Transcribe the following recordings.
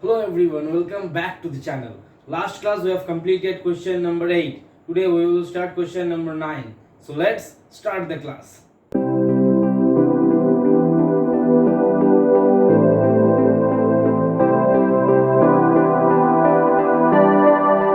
Hello everyone, welcome back to the channel. Last class we have completed question number 8. Today we will start question number 9. So let's start the class.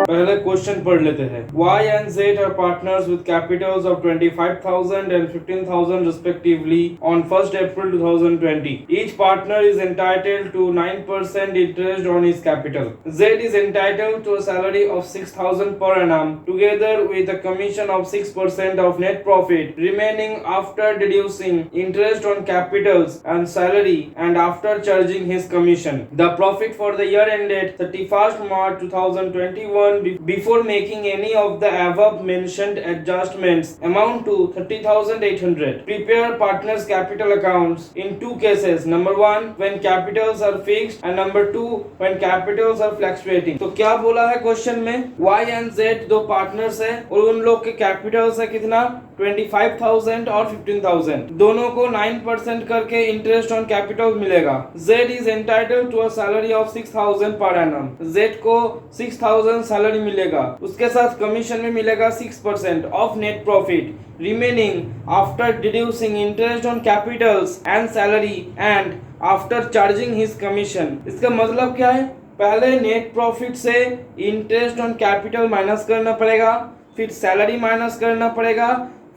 पहले question पढ़ लेते हैं. Y and Z are partners with capitals of 25,000 and 15,000 respectively on 1st April 2020. Each partner is entitled to 9% interest on his capital. Z is entitled to a salary of 6,000 per annum together with a commission of 6% of net profit remaining after deducing interest on capitals and salary and after charging his commission. The profit for the year ended 31st March 2021 before making any of the above mentioned adjustments amount to 30,800. Prepare partners capital accounts in two cases. Number 1 when capitals are fixed and number 2 when capitals are fluctuating. तो क्या बोला है question में? Y and Z दो partners है और उन लोग के कैपिटल्स है कितना? 25,000 और 15,000. दोनों को 9% करके इंटरेस्ट ऑन कैपिटल मिलेगा. Z is entitled to a salary of 6,000 per annum. Z को 6,000 सैलरी मिलेगा. उसके साथ कमीशन में मिलेगा 6% of net profit remaining after deducting interest on capitals and salary and after charging his commission. इसका मतलब क्या है? पहले नेट प्रॉफिट से इंटरेस्ट ऑन कैपिटल माइनस करना पड़ेगा, फिर सैलरी माइनस करना पड़ेगा,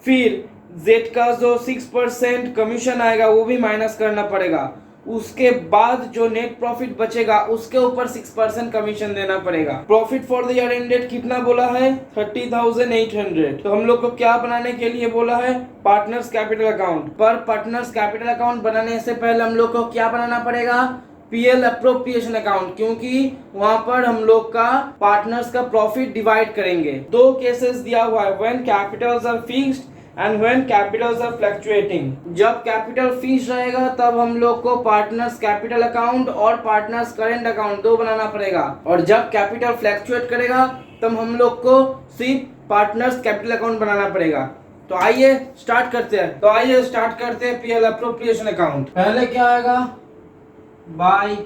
फिर जेड का जो 6% कमीशन आएगा वो भी माइनस करना पड़ेगा. उसके बाद जो नेट प्रॉफिट बचेगा उसके ऊपर 6% कमीशन देना पड़ेगा. Profit for the year ended कितना बोला है? 30,800. तो हम लोग को क्या बनाने के लिए बोला है? Partners capital account. पर पार्टनर्स कैपिटल अकाउंट बनाने से पहले हम लोग को क्या बनाना पड़ेगा? पीएल अप्रोप्रिएशन अकाउंट, क्योंकि वहां पर हम लोग का पार्टनर्स का प्रॉफिट डिवाइड करेंगे. दो केसेस दिया हुआ है, when capitals are fixed and when capitals are fluctuating. जब कैपिटल फिक्स रहेगा तब हम लोग को पार्टनर्स कैपिटल अकाउंट और पार्टनर्स करेंट अकाउंट दो बनाना पड़ेगा, और जब कैपिटल फ्लक्चुएट करेगा तब हम लोग को सिर्फ पार्टनर्स कैपिटल अकाउंट बनाना पड़ेगा. तो आइए स्टार्ट करते हैं पीएल अप्रोप्रिएशन अकाउंट. पहले क्या आएगा? बाय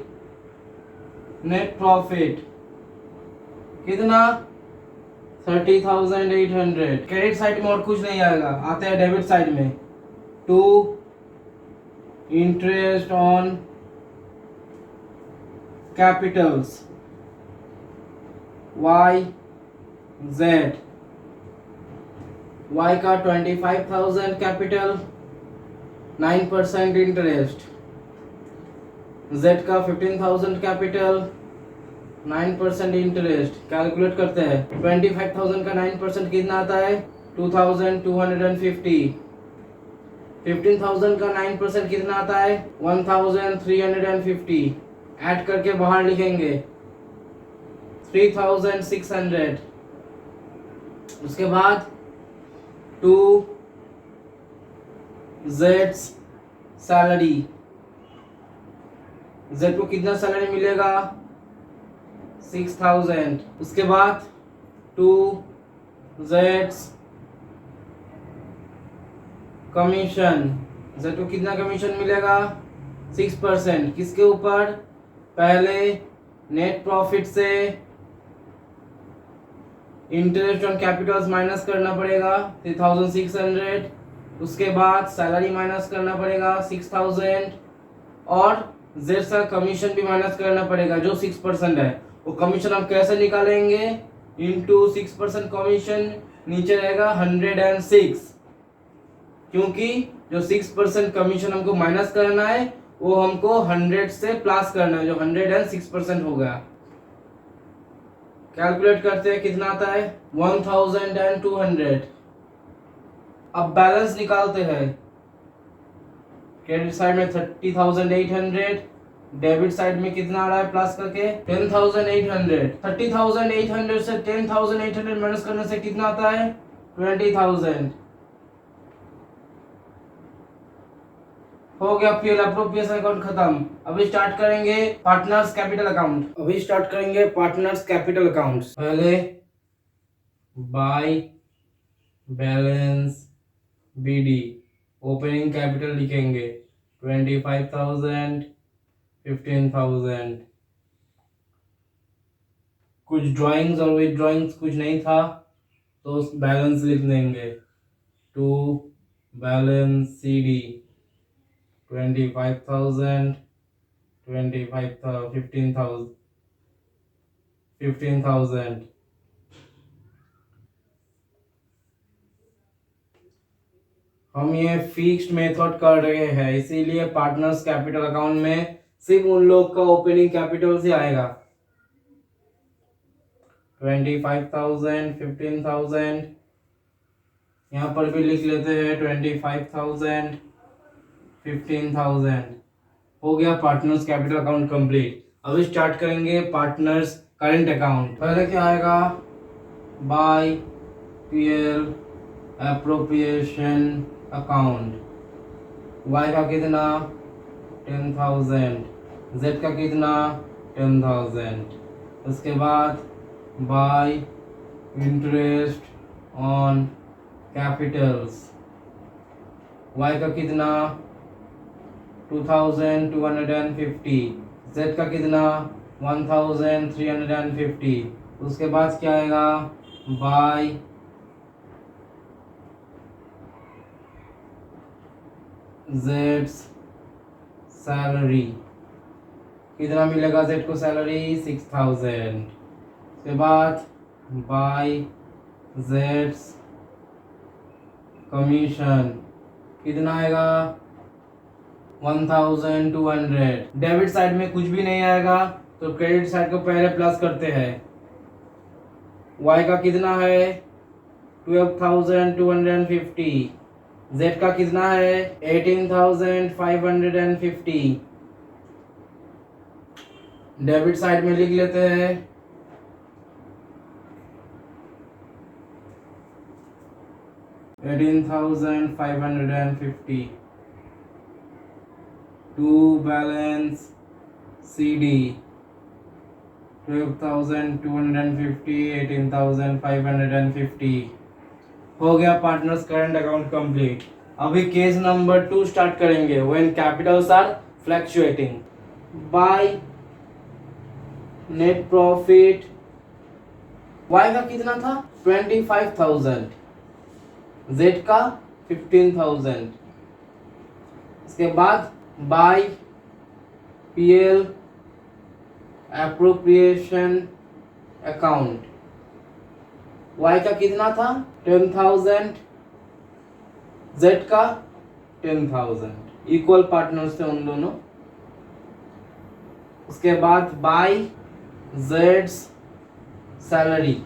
नेट प्रॉफिट कितना? 30,800. क्रेडिट साइड में और कुछ नहीं आएगा, आते हैं डेबिट साइड में. To interest on capitals Y Z. Y का 25,000 कैपिटल, 9% इंटरेस्ट. जेड का 15,000 कैपिटल, 9% इंटरेस्ट. कैलकुलेट करते हैं. 25,000 का 9% कितना आता है? 2,250. 15,000 का 9% कितना आता है? 1,350. ऐड करके बाहर लिखेंगे 3,600. उसके बाद 2 जेड्स सैलरी. जेड को कितना सैलरी मिलेगा? 6,000. उसके बाद 2 जेड्स कमीशन. जेड को कितना कमीशन मिलेगा? 6%. किसके ऊपर? पहले नेट प्रॉफिट से इंटरेस्ट ऑन कैपिटल्स माइनस करना पड़ेगा 3,600. उसके बाद सैलरी माइनस करना पड़ेगा 6,000 और जेड का कमीशन भी माइनस करना पड़ेगा जो 6% है. वो कमीशन हम कैसे निकालेंगे? इंटू 6% कमीशन, नीचे रहेगा 106, क्योंकि जो 6% कमीशन हमको माइनस करना है वो हमको 100 से प्लस करना है, जो 106% हो गया. कैलकुलेट करते हैं कितना आता है? 1,200. अब बैलेंस निकालते हैं. क्रेडिट साइड में 30,800, डेबिट साइड में कितना आ रहा है प्लस करके? 10,800. 30,800 से 10,800 माइनस करने से कितना आता है? 20,000. हो गया पीएल अप्रोप्रिएशन अकाउंट खत्म. अभी स्टार्ट करेंगे पार्टनर्स कैपिटल अकाउंट. पहले by balance BD. Opening capital लिखेंगे 25,000, 15,000. कुछ ड्राइंग्स और विद ड्राइंग्स कुछ नहीं था तो बैलेंस लिख देंगे। To balance CD 25,000 15,000। हम ये फिक्स्ड मेथड कर रहे हैं इसीलिए पार्टनर्स कैपिटल अकाउंट में सिर्फ उन लोग का ओपनिंग कैपिटल से आएगा। 25,000 15,000 यहाँ पर भी लिख लेते हैं 25,000 15,000। हो गया पार्टनर्स कैपिटल अकाउंट कंप्लीट। अभी स्टार्ट करेंगे पार्टनर्स करंट अकाउंट। पहले क्या आएगा, by PL appropriation account. Y का कितना 10,000, Z का कितना 10,000। उसके बाद bye interest on Capitals. Y का कितना 2,250, Z का कितना 1,350। उसके बाद क्या आएगा, बाय Z's सैलरी। कितना मिलेगा Z को सैलरी 6,000। उसके बाद बाय Z's कमीशन कितना आएगा 1,200। डेबिट साइड में कुछ भी नहीं आएगा तो क्रेडिट साइड को पहले प्लस करते हैं। Y का कितना है 12,250, Z का कितना है 18,550। डेबिट साइड में लिख लेते हैं 18,550 टू बैलेंस CD 12,250 18,550। हो गया पार्टनर्स करंट अकाउंट कंप्लीट। अभी केस नंबर 2 स्टार्ट करेंगे। When capitals are fluctuating. By net profit. Y का कितना था 25,000, Z का 15,000। इसके बाद by PL appropriation account. Y का कितना था 10,000, Z का 10,000। इक्वल पार्टनर्स थे उन दोनों। उसके बाद बाय Z's सैलरी।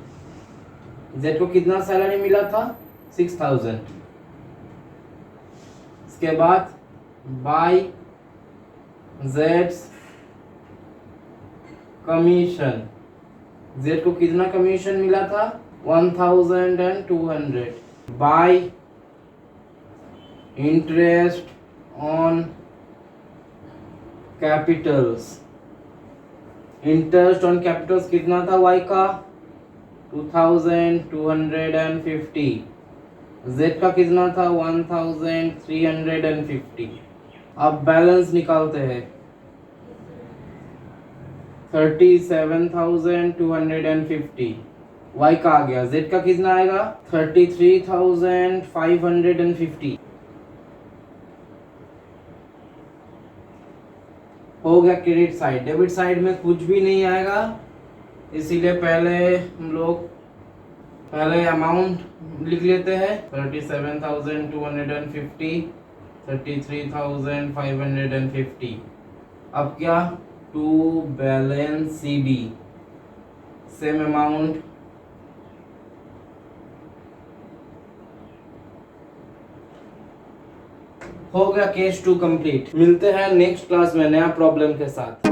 Z को कितना सैलरी मिला था 6,000। इसके बाद बाय Z's कमीशन। Z को कितना कमीशन मिला था 1,200। Bye interest on Capitals. Interest on Capitals कितना था Y का 2,250। Z का कितना था 1,350। अब बैलेंस निकालते हैं 37,250। Y का आ गया। Z का कितना आएगा 33,550। हो गया क्रेडिट साइड। डेबिट साइड में कुछ भी नहीं आएगा इसीलिए पहले अमाउंट लिख लेते हैं 37,250 33,550। अब क्या to balance CD same amount हो गया। Case 2 complete. मिलते हैं नेक्स्ट क्लास में नया प्रॉब्लम के साथ।